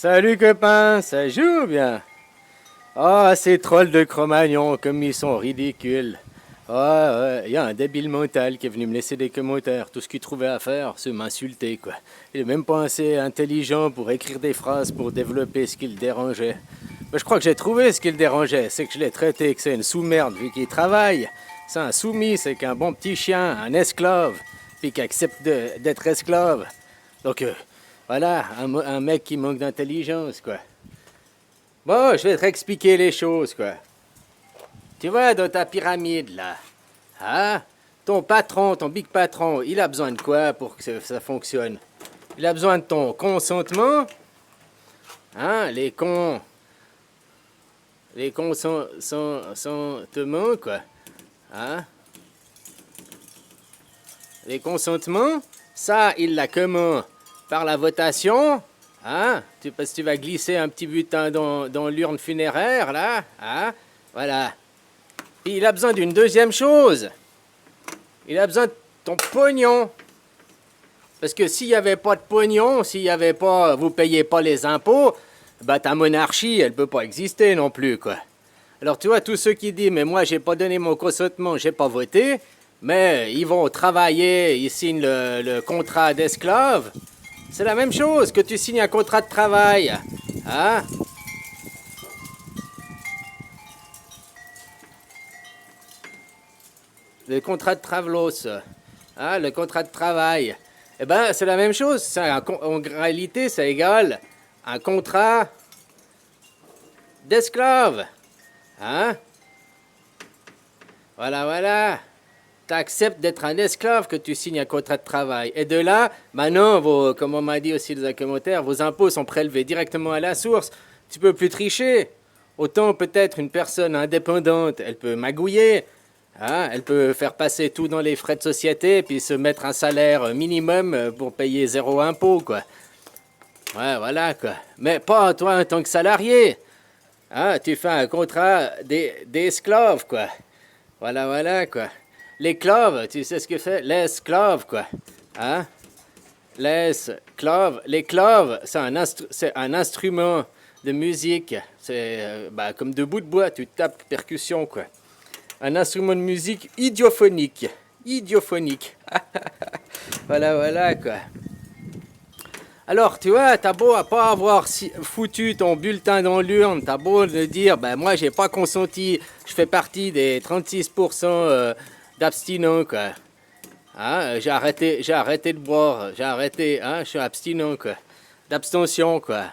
Salut copain, ça joue bien? Ah, ces trolls de Cro-Magnon, comme ils sont ridicules. Ah, ouais, il y a un débile mental qui est venu me laisser des commentaires. Tout ce qu'il trouvait à faire, c'est m'insulter, quoi. Il est même pas assez intelligent pour écrire des phrases pour développer ce qui le dérangeait. Mais je crois que j'ai trouvé ce qui le dérangeait. C'est que je l'ai traité que c'est une sous-merde vu qu'il travaille. C'est un soumis, c'est qu'un bon petit chien, un esclave, puis qui accepte d'être esclave. Donc, voilà, un mec qui manque d'intelligence, quoi. Bon, je vais te expliquer les choses, quoi. Tu vois, dans ta pyramide, là, hein, ton patron, ton big patron, il a besoin de quoi pour que ça fonctionne? Il a besoin de ton consentement, hein, les consentements, quoi, hein? Les consentements, ça, il l'a comment? Par la votation, hein? Parce que tu vas glisser un petit butin dans l'urne funéraire, là, hein? Voilà. Puis il a besoin d'une deuxième chose. Il a besoin de ton pognon. Parce que s'il n'y avait pas de pognon, s'il n'y avait pas, vous payez pas les impôts, bah ta monarchie, elle peut pas exister non plus, quoi. Alors tu vois, tous ceux qui disent, mais moi j'ai pas donné mon consentement, j'ai pas voté, mais ils vont travailler, ils signent le contrat d'esclave. C'est la même chose que tu signes un contrat de travail. Hein? Le contrat de travalos. Hein? Le contrat de travail. Eh ben, c'est la même chose. En réalité, c'est égal à un contrat d'esclave. Hein? Voilà, voilà. Tu acceptes d'être un esclave que tu signes un contrat de travail. Et de là, maintenant, comme on m'a dit aussi dans un commentaire, vos impôts sont prélevés directement à la source. Tu peux plus tricher. Autant peut-être une personne indépendante, elle peut magouiller. Hein, elle peut faire passer tout dans les frais de société puis se mettre un salaire minimum pour payer zéro impôt, quoi. Ouais, voilà, quoi. Mais pas toi en tant que salarié. Hein, tu fais un contrat d'esclave, quoi. Voilà, voilà, quoi. L'esclave, tu sais ce que c'est? L'esclave, quoi. Hein? L'esclave, c'est un instrument de musique. C'est comme de bout de bois, tu tapes percussion, quoi. Un instrument de musique idiophonique. Idiophonique. Voilà, voilà, quoi. Alors, tu vois, t'as beau à pas avoir foutu ton bulletin dans l'urne, t'as beau de dire, ben moi j'ai pas consenti, je fais partie des 36% d'abstinents, quoi. Hein, j'ai arrêté de boire, hein, je suis abstinent, quoi. D'abstention, quoi.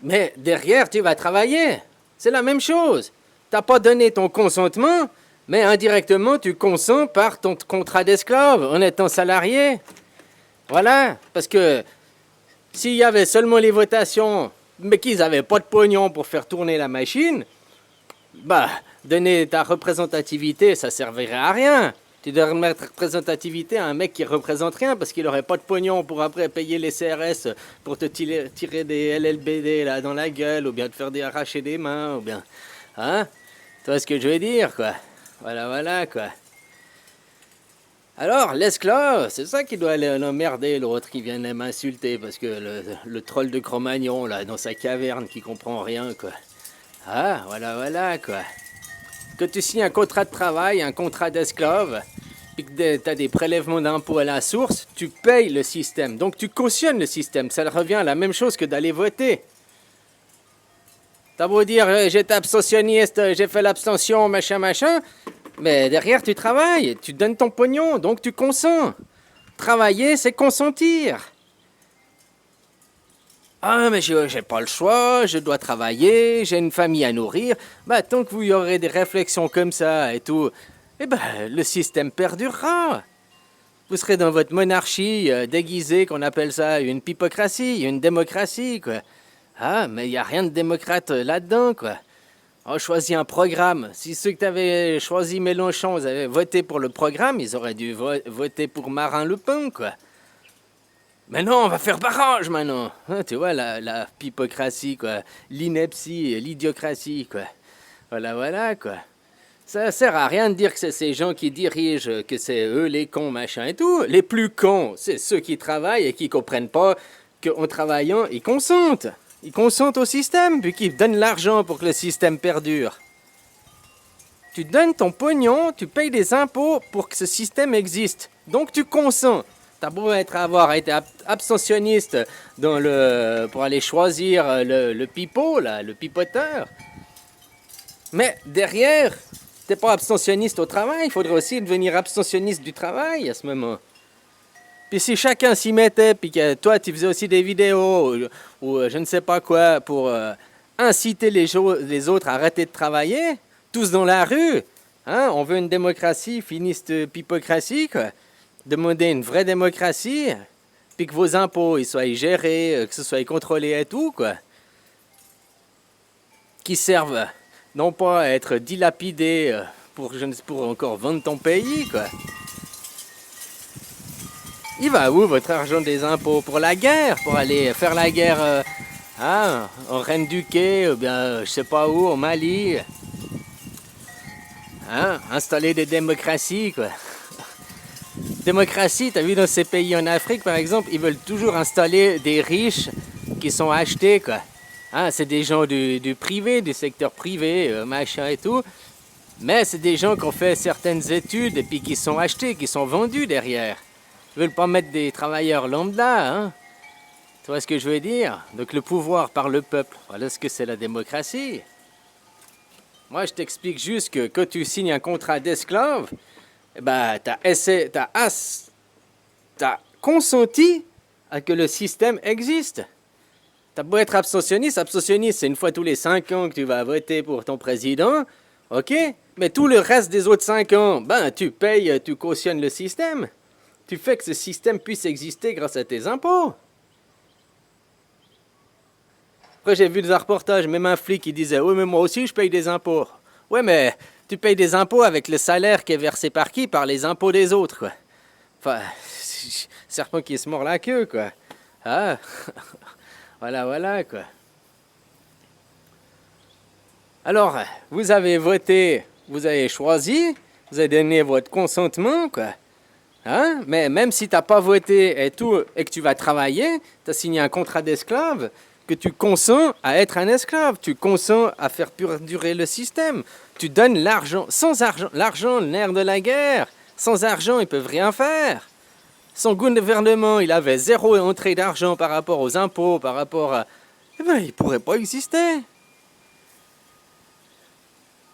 Mais derrière, tu vas travailler. C'est la même chose. T'as pas donné ton consentement, mais indirectement, tu consens par ton contrat d'esclave en étant salarié. Voilà, parce que s'il y avait seulement les votations, mais qu'ils n'avaient pas de pognon pour faire tourner la machine, bah, donner ta représentativité, ça servirait à rien. Tu devrais mettre représentativité à un mec qui représente rien parce qu'il n'aurait pas de pognon pour après payer les CRS pour te tirer des LLBD là dans la gueule ou bien te faire arracher des mains ou bien... Hein? Tu vois ce que je veux dire, quoi? Voilà, voilà, quoi. Alors, l'esclave, c'est ça qui doit aller l'emmerder, l'autre qui vient m'insulter, parce que le troll de Cro-Magnon, là, dans sa caverne, qui comprend rien, quoi. Ah, voilà, voilà, quoi. Que tu signes un contrat de travail, un contrat d'esclave, puis que tu as des prélèvements d'impôts à la source, tu payes le système. Donc tu cautionnes le système. Ça revient à la même chose que d'aller voter. T'as beau dire, j'étais abstentionniste, j'ai fait l'abstention, machin, machin, mais derrière tu travailles, tu donnes ton pognon, donc tu consens. Travailler, c'est consentir. Ah, mais j'ai pas le choix, je dois travailler, j'ai une famille à nourrir. Bah, tant que vous y aurez des réflexions comme ça et tout, eh ben, le système perdurera. Vous serez dans votre monarchie déguisée, qu'on appelle ça une pipocratie, une démocratie, quoi. Ah, mais il n'y a rien de démocrate là-dedans, quoi. On choisit un programme. Si ceux que t'avais choisi Mélenchon, vous avez voté pour le programme, ils auraient dû voter pour Marine Le Pen, quoi. Mais non, on va faire barrage maintenant. Hein, tu vois, la pipocratie, quoi. L'ineptie, l'idiocratie, quoi. Voilà, voilà, quoi. Ça sert à rien de dire que c'est ces gens qui dirigent, que c'est eux les cons, machin et tout. Les plus cons, c'est ceux qui travaillent et qui comprennent pas qu'en travaillant, ils consentent. Ils consentent au système, puis qu'ils donnent l'argent pour que le système perdure. Tu donnes ton pognon, tu payes des impôts pour que ce système existe. Donc tu consens. T'as beau avoir été abstentionniste pour aller choisir le pipeau, là, le pipoteur. Mais derrière, t'es pas abstentionniste au travail, il faudrait aussi devenir abstentionniste du travail à ce moment. Puis si chacun s'y mettait, puis que toi tu faisais aussi des vidéos ou je ne sais pas quoi pour inciter les autres à arrêter de travailler, tous dans la rue, hein, on veut une démocratie, finisse de pipocratie, quoi. Demandez une vraie démocratie, puis que vos impôts ils soient gérés, que ce soit contrôlé et tout, quoi. Qui servent non pas à être dilapidés pour encore vendre ton pays, quoi. Il va où votre argent des impôts? Pour la guerre, pour aller faire la guerre en Reine-du-Quai, ou bien je sais pas où, au Mali. Hein? Installer des démocraties, quoi. Démocratie, t'as vu dans ces pays en Afrique, par exemple, ils veulent toujours installer des riches qui sont achetés, quoi. Hein? C'est des gens du privé, du secteur privé, machin et tout. Mais c'est des gens qui ont fait certaines études et puis qui sont achetés, qui sont vendus derrière. Ils veulent pas mettre des travailleurs lambda, hein. Tu vois ce que je veux dire? Donc le pouvoir par le peuple, voilà ce que c'est la démocratie. Moi, je t'explique juste que quand tu signes un contrat d'esclave, ben, t'as consenti à que le système existe. T'as beau être abstentionniste, c'est une fois tous les 5 ans que tu vas voter pour ton président, ok? Mais tout le reste des autres 5 ans, ben, tu payes, tu cautionnes le système. Tu fais que ce système puisse exister grâce à tes impôts. Après, j'ai vu des reportages, même un flic qui disait « Oui, mais moi aussi, je paye des impôts. » Ouais, mais tu payes des impôts avec le salaire qui est versé par qui? Par les impôts des autres, quoi. Enfin, serpent qui se mord la queue, quoi. Ah, voilà, quoi. Alors, vous avez voté, vous avez choisi, vous avez donné votre consentement, quoi. Hein? Mais même si tu n'as pas voté et tout, et que tu vas travailler, tu as signé un contrat d'esclave, que tu consens à être un esclave, tu consens à faire perdurer le système. Tu donnes l'argent. Sans argent, l'argent, le nerf de la guerre. Sans argent, ils ne peuvent rien faire. Son gouvernement, il avait zéro entrée d'argent par rapport aux impôts, par rapport à... Eh bien, il ne pourrait pas exister.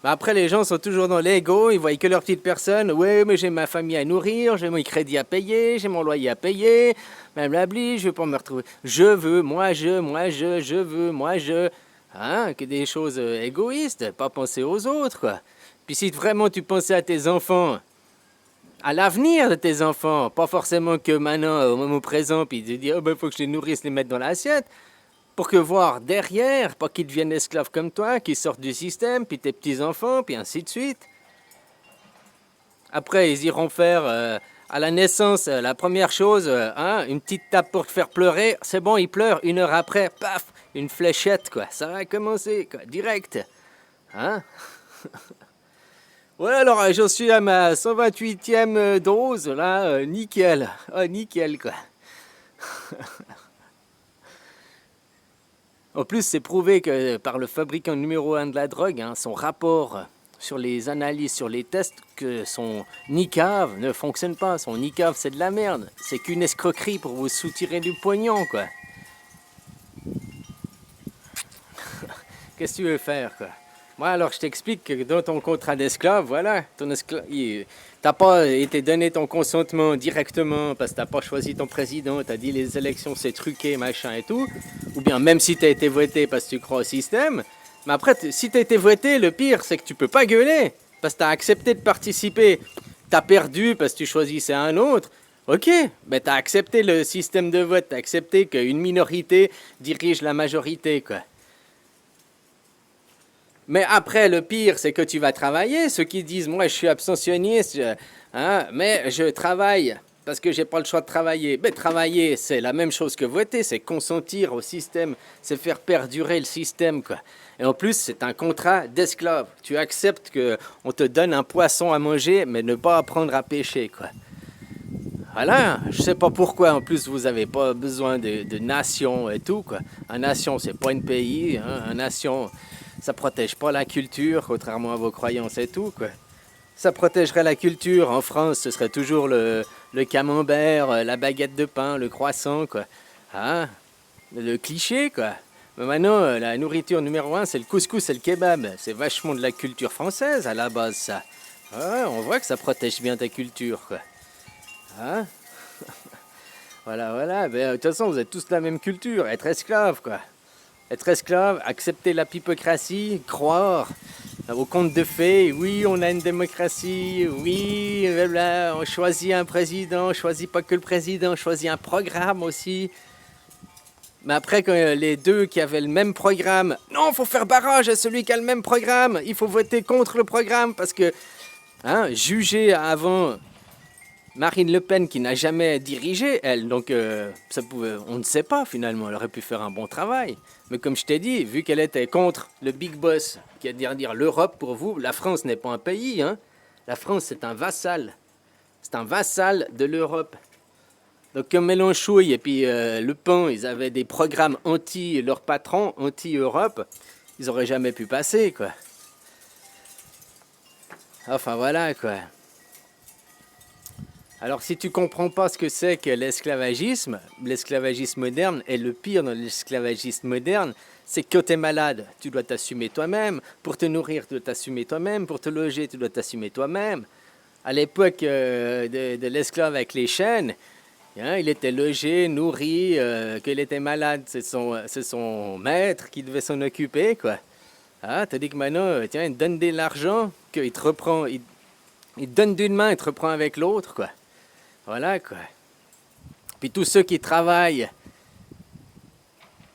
Mais après, les gens sont toujours dans l'ego, ils voient que leur petite personne. Oui, mais j'ai ma famille à nourrir, j'ai mon crédit à payer, j'ai mon loyer à payer, blablabli, je veux pas me retrouver. Je veux, moi je veux, moi je. Hein, que des choses égoïstes, pas penser aux autres, quoi. Puis si vraiment tu pensais à tes enfants, à l'avenir de tes enfants, pas forcément que maintenant, au moment présent, puis tu dis, oh ben, faut que je les nourrisse, les mettre dans l'assiette. Pour que voir derrière, pas qu'ils deviennent esclaves comme toi, qu'ils sortent du système, puis tes petits-enfants, puis ainsi de suite. Après, ils iront faire à la naissance la première chose, une petite tape pour te faire pleurer. C'est bon, ils pleurent. 1 heure après, paf, une fléchette, quoi. Ça va commencer, quoi, direct. Hein? Ouais, alors j'en suis à ma 128e dose, là, nickel. Oh, nickel, quoi. En plus, c'est prouvé que par le fabricant numéro 1 de la drogue, hein, son rapport sur les analyses, sur les tests, que son NICAV ne fonctionne pas. Son NICAV, c'est de la merde. C'est qu'une escroquerie pour vous soutirer du pognon, quoi. Qu'est-ce que tu veux faire, quoi? Moi, alors, je t'explique que dans ton contrat d'esclave, voilà, t'as pas été donné ton consentement directement parce que t'as pas choisi ton président, t'as dit les élections c'est truqué, machin et tout, ou bien même si t'as été voté parce que tu crois au système, mais après, si t'as été voté, le pire, c'est que tu peux pas gueuler parce que t'as accepté de participer, t'as perdu parce que tu choisissais un autre. Ok, ben t'as accepté le système de vote, t'as accepté qu'une minorité dirige la majorité, quoi. Mais après, le pire, c'est que tu vas travailler. Ceux qui disent, moi, je suis abstentionniste, mais je travaille parce que j'ai pas le choix de travailler. Mais travailler, c'est la même chose que voter, c'est consentir au système, c'est faire perdurer le système, quoi. Et en plus, c'est un contrat d'esclave. Tu acceptes qu'on te donne un poisson à manger, mais ne pas apprendre à pêcher, quoi. Voilà, je sais pas pourquoi, en plus vous avez pas besoin de nation et tout, quoi. Un nation, c'est pas un pays, hein. Un nation, ça protège pas la culture, contrairement à vos croyances et tout, quoi. Ça protégerait la culture. En France, ce serait toujours le camembert, la baguette de pain, le croissant, quoi. Hein? Le cliché, quoi. Mais maintenant, la nourriture numéro un, c'est le couscous et le kebab. C'est vachement de la culture française à la base, ça. Ouais, on voit que ça protège bien ta culture, quoi. Hein? Voilà, voilà. Ben, de toute façon, vous êtes tous de la même culture. Être esclave, quoi. Être esclave, accepter la pipocratie, croire au conte de fées. Oui, on a une démocratie. Oui, blablabla, on choisit un président. On choisit pas que le président, on choisit un programme aussi. Mais après, quand les deux qui avaient le même programme, non, il faut faire barrage à celui qui a le même programme. Il faut voter contre le programme parce que, hein, juger avant Marine Le Pen qui n'a jamais dirigé, elle, donc on ne sait pas finalement, elle aurait pu faire un bon travail. Mais comme je t'ai dit, vu qu'elle était contre le big boss, qui a dire l'Europe pour vous, la France n'est pas un pays, hein. La France c'est un vassal. C'est un vassal de l'Europe. Donc comme Mélenchouille et puis Le Pen, ils avaient des programmes anti leur patron, anti-Europe, ils auraient jamais pu passer, quoi. Enfin voilà, quoi. Alors si tu comprends pas ce que c'est que l'esclavagisme moderne, et le pire dans l'esclavagisme moderne, c'est que tu es malade, tu dois t'assumer toi-même, pour te nourrir, tu dois t'assumer toi-même, pour te loger, tu dois t'assumer toi-même. À l'époque de l'esclave avec les chaînes, hein, il était logé, nourri, qu'il était malade, c'est son maître qui devait s'en occuper, quoi. Ah, t'as dit que maintenant, tiens, il te donne de l'argent, qu'il te reprend, il te donne d'une main et te reprend avec l'autre, quoi. Voilà, quoi. Puis tous ceux qui travaillent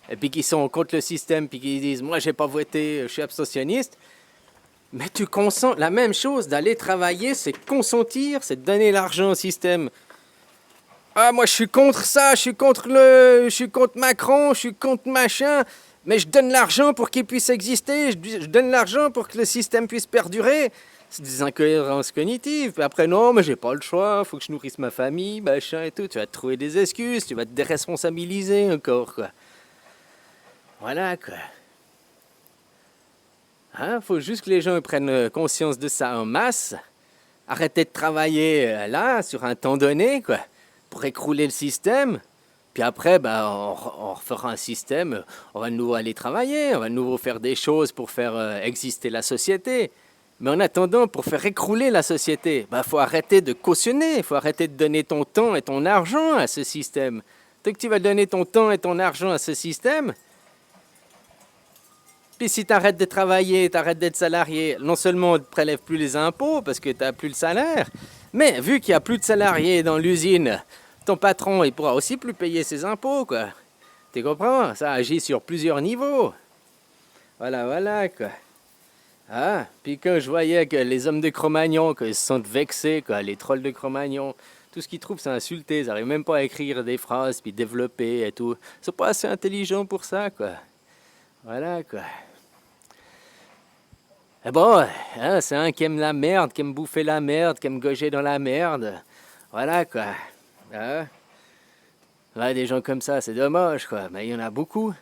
et puis qui sont contre le système, puis qui disent « Moi, j'ai pas voté, je suis abstentionniste », mais tu consens la même chose, d'aller travailler, c'est consentir, c'est donner l'argent au système. Ah, moi, je suis contre ça, je suis contre Macron, je suis contre machin, mais je donne l'argent pour qu'il puisse exister, je donne l'argent pour que le système puisse perdurer. C'est des incohérences cognitives. Puis après, non, mais j'ai pas le choix, faut que je nourrisse ma famille, machin et tout. Tu vas te trouver des excuses, tu vas te déresponsabiliser encore, quoi. Voilà, quoi. Hein, faut juste que les gens prennent conscience de ça en masse. Arrêtez de travailler là, sur un temps donné, quoi, pour écrouler le système. Puis après, ben, on refera un système, on va de nouveau aller travailler, on va de nouveau faire des choses pour faire exister la société. Mais en attendant, pour faire écrouler la société, il faut arrêter de cautionner, il faut arrêter de donner ton temps et ton argent à ce système. Dès que tu vas donner ton temps et ton argent à ce système, puis si tu arrêtes de travailler, tu arrêtes d'être salarié, non seulement on ne te prélève plus les impôts parce que tu n'as plus le salaire, mais vu qu'il n'y a plus de salariés dans l'usine, ton patron il pourra aussi plus payer ses impôts, quoi. Tu comprends? Ça agit sur plusieurs niveaux. Voilà, voilà, quoi. Ah, puis quand je voyais que les hommes de Cro-Magnon, qu'ils se sentent vexés, quoi, les trolls de Cro-Magnon, tout ce qu'ils trouvent, c'est insulter. Ils n'arrivent même pas à écrire des phrases, puis développer et tout. Ils sont pas assez intelligents pour ça, quoi. Voilà, quoi. Et bon, hein, c'est un qui aime la merde, qui aime bouffer la merde, qui aime gauger dans la merde. Voilà, quoi. Hein? Ouais, des gens comme ça, c'est dommage, quoi. Mais il y en a beaucoup.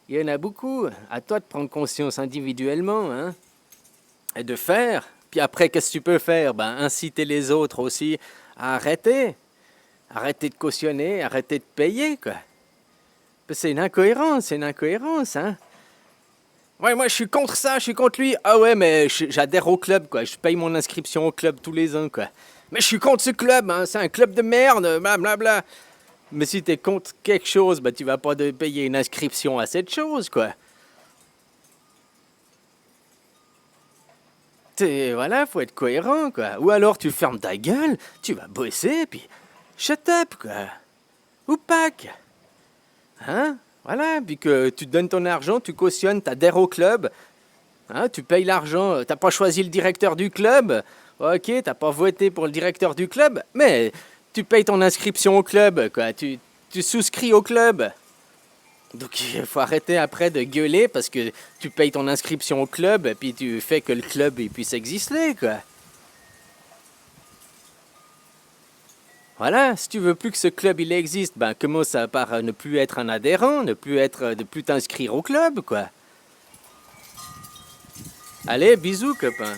Il y en a beaucoup. À toi de prendre conscience individuellement, hein. Et de faire. Puis après, qu'est-ce que tu peux faire? Ben, inciter les autres aussi à arrêter. Arrêter de cautionner, arrêter de payer, quoi. C'est une incohérence, hein. Ouais, moi, je suis contre ça, je suis contre lui. Ah ouais, mais j'adhère au club, quoi. Je paye mon inscription au club tous les ans, quoi. Mais je suis contre ce club, hein. C'est un club de merde, blablabla. Mais si t'es contre quelque chose, ben, tu vas pas payer une inscription à cette chose, quoi. Voilà, faut être cohérent, quoi. Ou alors tu fermes ta gueule, tu vas bosser, puis shut up, quoi. Ou pack. Hein? Voilà, puis que tu donnes ton argent, tu cautionnes, t'adhères au club. Hein? Tu payes l'argent, t'as pas choisi le directeur du club. Ok, t'as pas voté pour le directeur du club, mais tu payes ton inscription au club, quoi. Tu souscris au club. Donc il faut arrêter après de gueuler parce que tu payes ton inscription au club et puis tu fais que le club il puisse exister, quoi. Voilà, si tu veux plus que ce club il existe, ben commence par ne plus être un adhérent, ne plus t'inscrire au club, quoi. Allez, bisous, copain.